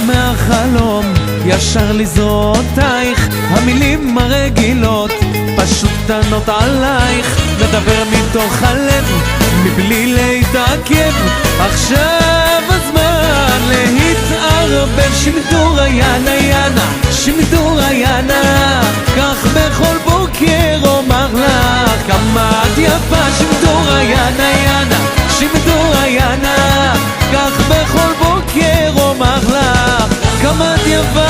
מהחלום, ישר לזרועותייך, המילים הרגילות פשוט קטנות עלייך, נדבר מתוך הלב מבלי להתעכב, עכשיו הזמן להתערבב. שמדור היאנה יאנה, שמדור היאנה, כך בכל בוקר אומר לך כמה את יפה. שמדור היאנה יאנה, שמדור היאנה, כך בכל בוקר אומר לך כמה את יפה.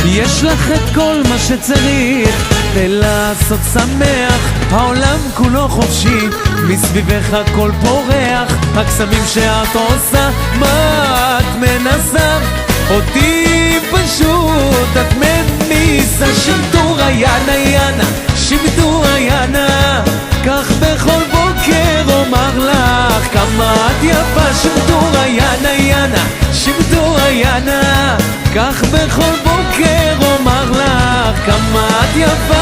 יש לך את כל מה שצריך ולעשות שמח, העולם כולו חופשי, מסביבך הכל פורח, הקסמים שאת עושה, מה את מנסה? אותי פשוט את ממיסה. שמדור היאנה יאנה, שמדור היאנה, כך בכל בוקר אומר לך כמה את יפה. שמדור היאנה יאנה, שמדור היאנה, כך בכל בוקר אומר לך כמה את יפה.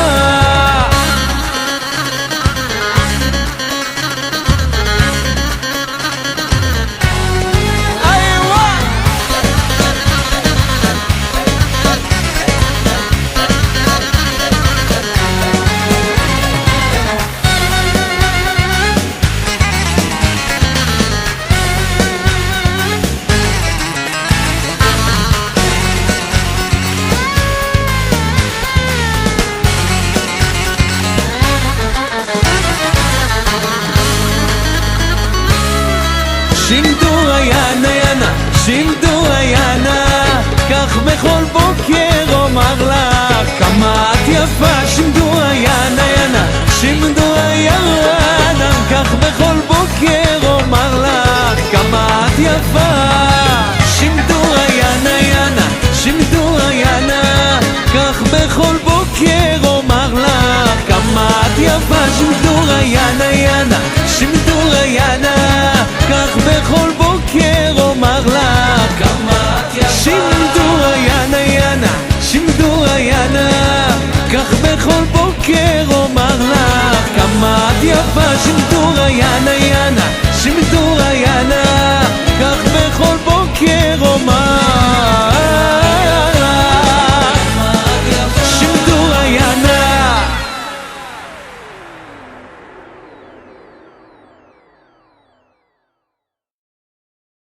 שמדור היאנה יאנה, שמדור היאנה, כך בכל בוקר אומר לך כמה את יפה. שמדור היאנה יאנה, שמדור היאנה, כך בכל בוקר אומר לך כמה את יפה. שמדור היאנה יאנה, שמדור היאנה, כך בכל בוקר אומר לך כמה את יפה. שמדור היאנה יאנה, שמדור היאנה, כך בכל בוקר אומר לך כמה את יפה. שמדור היאנה יאנה, שמדור היאנה, כך בכל בוקר אומר לך כמה את יפה. שמדור היאנה יאנה, שמדור